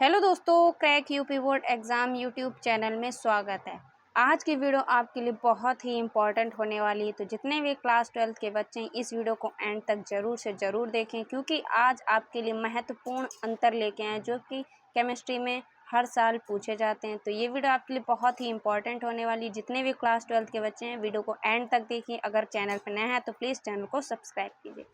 Hello दोस्तों, crack UP board exam YouTube channel में स्वागत है। आज की वीडियो आपके लिए बहुत ही इम्पॉर्टेंट होने वाली है, तो जितने भी क्लास 12 के बच्चे हैं इस वीडियो को एंड तक ज़रूर से ज़रूर देखें, क्योंकि आज आपके लिए महत्वपूर्ण अंतर लेके आए जो कि केमिस्ट्री में हर साल पूछे जाते हैं। तो ये वीडियो आपके लिए बहुत ही इंपॉर्टेंट होने वाली है। जितने भी क्लास 12 के बच्चे हैं वीडियो को एंड तक देखिए। अगर चैनल पर नया है तो प्लीज़ चैनल को सब्सक्राइब कीजिए,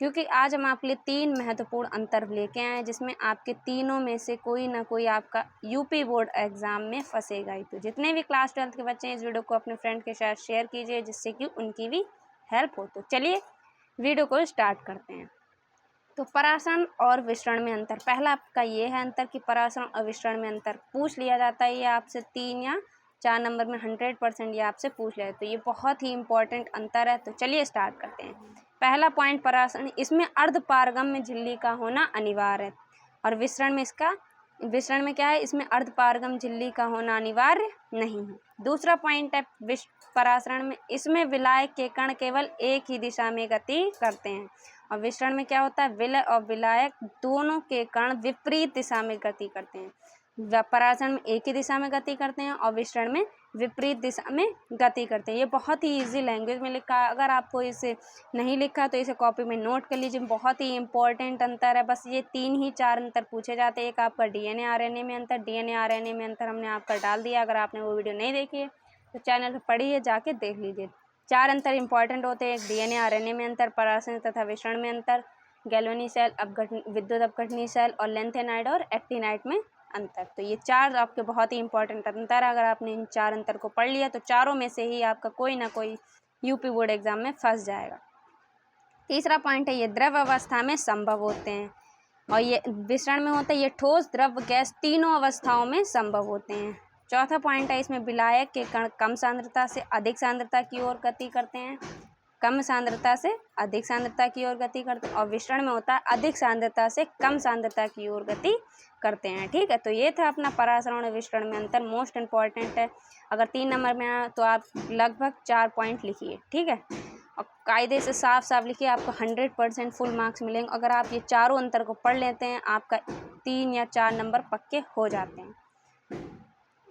क्योंकि आज हम आपके लिए 3 महत्वपूर्ण अंतर लेके आए हैं, जिसमें आपके तीनों में से कोई ना कोई आपका यूपी बोर्ड एग्ज़ाम में फंसेगा ही। तो जितने भी क्लास 12 के बच्चे हैं इस वीडियो को अपने फ्रेंड के साथ शेयर कीजिए, जिससे कि उनकी भी हेल्प हो। तो चलिए वीडियो को स्टार्ट करते हैं। तो परासरण और विसरण में अंतर, पहला आपका ये है अंतर कि परासरण और विसरण में अंतर पूछ लिया जाता है। ये आपसे 3 या 4 नंबर में 100% ये आपसे पूछ लिया जाता है। तो ये बहुत ही इंपॉर्टेंट अंतर है। तो चलिए स्टार्ट करते हैं। पहला पॉइंट परासरण, इसमें अर्धपारगम्य झिल्ली का होना अनिवार्य है। और विसरण में क्या है, इसमें अर्धपारगम झिल्ली का होना अनिवार्य नहीं है। दूसरा पॉइंट है परासरण में, इसमें विलायक के कण केवल एक ही दिशा में गति करते हैं। और विसरण में क्या होता है, विलय और विलायक दोनों के कण विपरीत दिशा में गति करते हैं। परासरण में एक ही दिशा में गति करते हैं और विसरण में विपरीत दिशा में गति करते हैं। ये बहुत ही इजी लैंग्वेज में लिखा है। अगर आपको इसे नहीं लिखा तो इसे कॉपी में नोट कर लीजिए। बहुत ही इंपॉर्टेंट अंतर है। बस ये 3 ही 4 अंतर पूछे जाते हैं। एक आपका डीएनए आरएनए में अंतर, डीएनए आरएनए में अंतर हमने आपका डाल दिया। अगर आपने वो वीडियो नहीं देखी है तो चैनल पर पढ़िए, जाके देख लीजिए। 4 अंतर इंपॉर्टेंट होते हैं। डीएनए आरएनए में अंतर, परासरण तथा विसरण में अंतर, गैल्वेनी सेल, विद्युत अपघटनी सेल और लेंथेनाइड और एक्टिनाइड में अंतर। तो ये 4 आपके बहुत ही इंपॉर्टेंट अंतर है। अगर आपने इन 4 अंतर को पढ़ लिया तो चारों में से ही आपका कोई ना कोई यूपी बोर्ड एग्जाम में फंस जाएगा। तीसरा पॉइंट है, ये द्रव अवस्था में संभव होते हैं। और ये विसरण में होता है, ये ठोस, द्रव, गैस तीनों अवस्थाओं में संभव होते हैं। चौथा पॉइंट है, इसमें विलायक के कण कम सांद्रता से अधिक सांद्रता की ओर गति करते हैं। कम सांद्रता से अधिक सांद्रता की ओर गति करते हैं। और विसरण में होता है अधिक सांद्रता से कम सांद्रता की ओर गति करते हैं। ठीक है, तो ये था अपना परासरण और विसरण में अंतर, मोस्ट इंपॉर्टेंट है। अगर 3 नंबर में आया तो आप लगभग 4 पॉइंट लिखिए। ठीक है, और कायदे से साफ साफ लिखिए, आपको 100% फुल मार्क्स मिलेंगे। अगर आप ये चारों अंतर को पढ़ लेते हैं आपका 3 या 4 नंबर पक्के हो जाते हैं।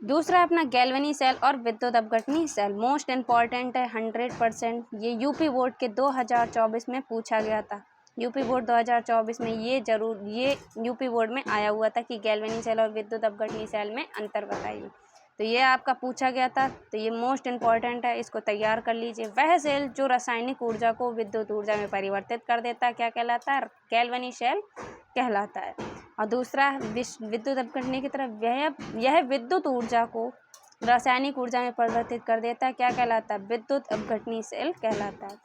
दूसरा अपना गैल्वेनी सेल और विद्युत अपघटनी सेल, मोस्ट इंपॉर्टेंट है। 100% ये यूपी बोर्ड के 2024 में पूछा गया था। यूपी बोर्ड 2024 में ये यूपी बोर्ड में आया हुआ था कि गैल्वेनी सेल और विद्युत अपघटनी सेल में अंतर बताइए। तो ये आपका पूछा गया था। तो ये मोस्ट इंपॉर्टेंट है, इसको तैयार कर लीजिए। वह सेल जो रासायनिक ऊर्जा को विद्युत ऊर्जा में परिवर्तित कर देता है क्या कहलाता है, गैल्वेनी सेल कहलाता है। और दूसरा विद्युत अपघटनी की तरफ, यह विद्युत ऊर्जा को रासायनिक ऊर्जा में परिवर्तित कर देता है, क्या कहलाता है, विद्युत अपघटनी सेल कहलाता है।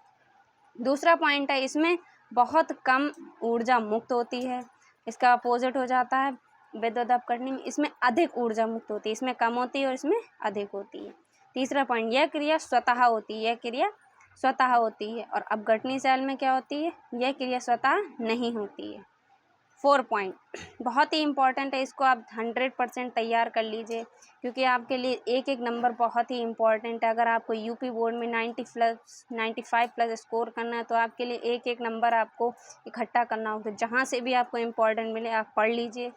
दूसरा पॉइंट है, इसमें बहुत कम ऊर्जा मुक्त होती है। इसका अपोजिट हो जाता है विद्युत अपघटनी में, इसमें अधिक ऊर्जा मुक्त होती है। इसमें कम होती है और इसमें अधिक होती है। तीसरा पॉइंट, यह क्रिया स्वतः होती है। और अपघटनी सेल में क्या होती है, यह क्रिया स्वतः नहीं होती है। 4 पॉइंट बहुत ही इंपॉर्टेंट है, इसको आप 100% तैयार कर लीजिए, क्योंकि आपके लिए एक एक नंबर बहुत ही इंपॉर्टेंट है। अगर आपको यूपी बोर्ड में 95+ स्कोर करना है तो आपके लिए एक एक नंबर आपको इकट्ठा करना होगा। तो जहाँ से भी आपको इम्पोर्टेंट मिले आप पढ़ लीजिए।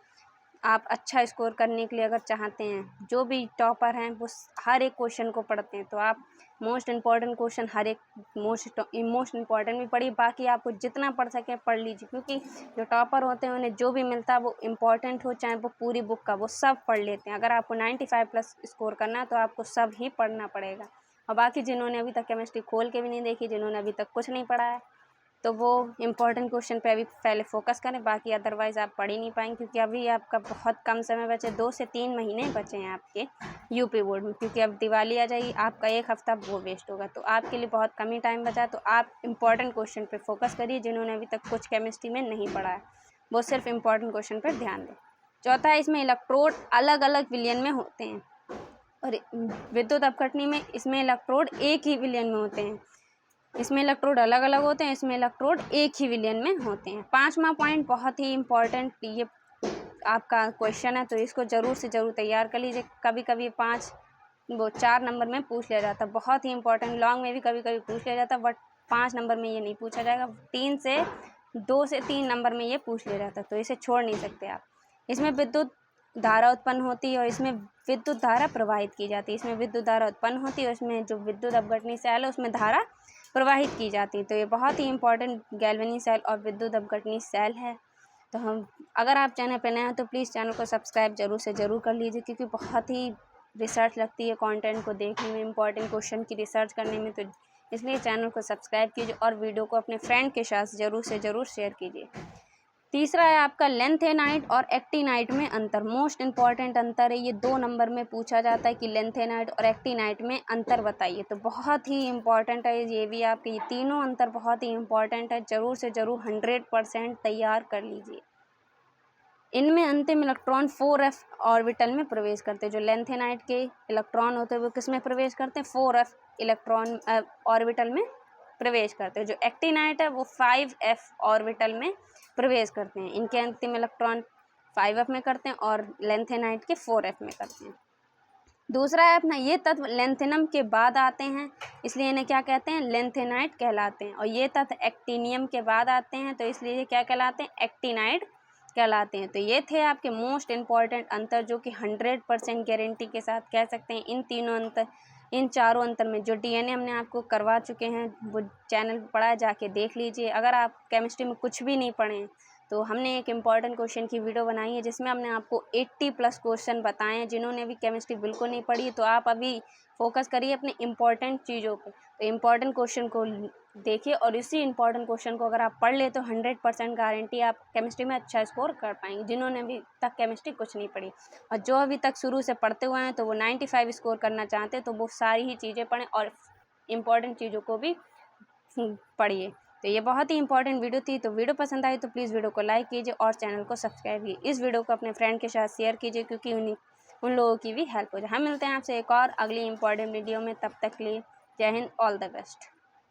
आप अच्छा स्कोर करने के लिए अगर चाहते हैं, जो भी टॉपर हैं वो हर एक क्वेश्चन को पढ़ते हैं, तो आप मोस्ट इम्पॉर्टेंट क्वेश्चन हर एक मोस्ट इम्पॉर्टेंट भी पढ़िए। बाकी आपको जितना पढ़ सके पढ़ लीजिए, क्योंकि जो टॉपर होते हैं उन्हें जो भी मिलता है वो इम्पॉर्टेंट हो, चाहे वो पूरी बुक का, वो सब पढ़ लेते हैं। अगर आपको 95+ स्कोर करना है तो आपको सब ही पढ़ना पड़ेगा। और बाकी जिन्होंने अभी तक केमिस्ट्री खोल के भी नहीं देखी, जिन्होंने अभी तक कुछ नहीं पढ़ा है, तो वो इम्पोर्टेंट क्वेश्चन पे अभी पहले फोकस करें। बाकी अदरवाइज़ आप पढ़ ही नहीं पाएंगे, क्योंकि अभी आपका बहुत कम समय बचे, 2 से 3 महीने बचे हैं आपके यूपी बोर्ड में, क्योंकि अब दिवाली आ जाएगी, आपका एक हफ्ता वो वेस्ट होगा। तो आपके लिए बहुत कम ही टाइम बचा है। तो आप इम्पॉर्टेंट क्वेश्चन पे फोकस करिए। जिन्होंने अभी तक कुछ केमिस्ट्री में नहीं पढ़ा है वो सिर्फ इम्पॉर्टेंट क्वेश्चन पर ध्यान दें। चौथा है, इसमें इलेक्ट्रोड अलग अलग विलयन में होते हैं। और विद्युत अपघटनी में इसमें इलेक्ट्रोड एक ही विलयन में होते हैं। इसमें इलेक्ट्रोड अलग अलग होते हैं, इसमें इलेक्ट्रोड एक ही विलयन में होते हैं। 5वां पॉइंट बहुत ही इंपॉर्टेंट, ये आपका क्वेश्चन है, तो इसको ज़रूर से ज़रूर तैयार कर लीजिए। कभी कभी 4 नंबर में पूछ लिया जाता है, बहुत ही इंपॉर्टेंट। लॉन्ग में भी कभी कभी पूछ लिया जाता है, बट 5 नंबर में ये नहीं पूछा जाएगा। 2 से 3 नंबर में ये पूछ लिया जाता है, तो इसे छोड़ नहीं सकते आप। इसमें विद्युत धारा उत्पन्न होती है और इसमें विद्युत धारा प्रवाहित की जाती है। इसमें विद्युत धारा उत्पन्न होती है और इसमें जो विद्युत अपघटनी सेल है उसमें धारा प्रवाहित की जाती है। तो ये बहुत ही इंपॉर्टेंट गैल्वेनिक सेल और विद्युत अपघटनी सेल है। तो हम अगर आप चैनल पर नए हैं तो प्लीज़ चैनल को सब्सक्राइब ज़रूर से ज़रूर कर लीजिए, क्योंकि बहुत ही रिसर्च लगती है कंटेंट को देखने में, इंपॉर्टेंट क्वेश्चन की रिसर्च करने में। तो इसलिए चैनल को सब्सक्राइब कीजिए और वीडियो को अपने फ्रेंड के साथ ज़रूर से ज़रूर शेयर कीजिए। तीसरा है आपका लेंथेनाइट और एक्टिनाइट में अंतर। मोस्ट इंपॉर्टेंट अंतर है ये, 2 नंबर में पूछा जाता है कि लेंथेनाइट और एक्टिनाइट में अंतर बताइए। तो बहुत ही इंपॉर्टेंट है ये भी, आपके ये तीनों अंतर बहुत ही इंपॉर्टेंट है, ज़रूर से ज़रूर 100% तैयार कर लीजिए। इनमें अंतिम इलेक्ट्रॉन 4f ऑर्बिटल में प्रवेश करते हैं। जो लेंथेनाइट के इलेक्ट्रॉन होते हैं वो किस में प्रवेश करते हैं? 4f इलेक्ट्रॉन ऑर्बिटल में प्रवेश करते हैं। जो एक्टिनाइट है वो 5f ऑर्बिटल में प्रवेश करते हैं। इनके अंतिम इलेक्ट्रॉन 5f में करते हैं और लेंथेनाइट के 4f में करते हैं। दूसरा है अपना, ये तत्व लेंथेनम के बाद आते हैं, इसलिए इन्हें क्या कहते हैं? लेंथेनाइट कहलाते हैं। और ये तत्व एक्टिनियम के बाद आते हैं, तो इसलिए ये क्या कहलाते हैं? एक्टिनाइट कहलाते हैं। तो ये थे आपके मोस्ट इम्पॉर्टेंट अंतर, जो कि 100% गारंटी के साथ कह सकते हैं। इन चारों अंतर में जो DNA हमने आपको करवा चुके हैं वो चैनल पर पढ़ा है, जाके देख लीजिए। अगर आप केमिस्ट्री में कुछ भी नहीं पढ़े हैं तो हमने एक इम्पॉर्टेंट क्वेश्चन की वीडियो बनाई है जिसमें हमने आपको 80+ क्वेश्चन बताए हैं। जिन्होंने अभी केमिस्ट्री बिल्कुल नहीं पढ़ी तो आप अभी फोकस करिए अपने इम्पॉर्टेंट चीज़ों पे। तो इम्पॉर्टेंट क्वेश्चन को देखिए और इसी इम्पॉर्टेंट क्वेश्चन को अगर आप पढ़ ले तो 100% गारंटी आप केमिस्ट्री में अच्छा स्कोर कर पाएंगे, जिन्होंने अभी तक केमिस्ट्री कुछ नहीं पढ़ी। और जो अभी तक शुरू से पढ़ते हुए हैं तो वो 95 स्कोर करना चाहते हैं तो वो सारी ही चीज़ें पढ़ें और इम्पॉर्टेंट चीज़ों को भी पढ़िए। तो ये बहुत ही इंपॉर्टेंट वीडियो थी। तो वीडियो पसंद आई तो प्लीज़ वीडियो को लाइक कीजिए और चैनल को सब्सक्राइब कीजिए। इस वीडियो को अपने फ्रेंड के साथ शेयर कीजिए, क्योंकि उन लोगों की भी हेल्प हो जाए। हम मिलते हैं आपसे एक और अगली इंपॉर्टेंट वीडियो में, तब तक के लिए जय हिंद, ऑल द बेस्ट।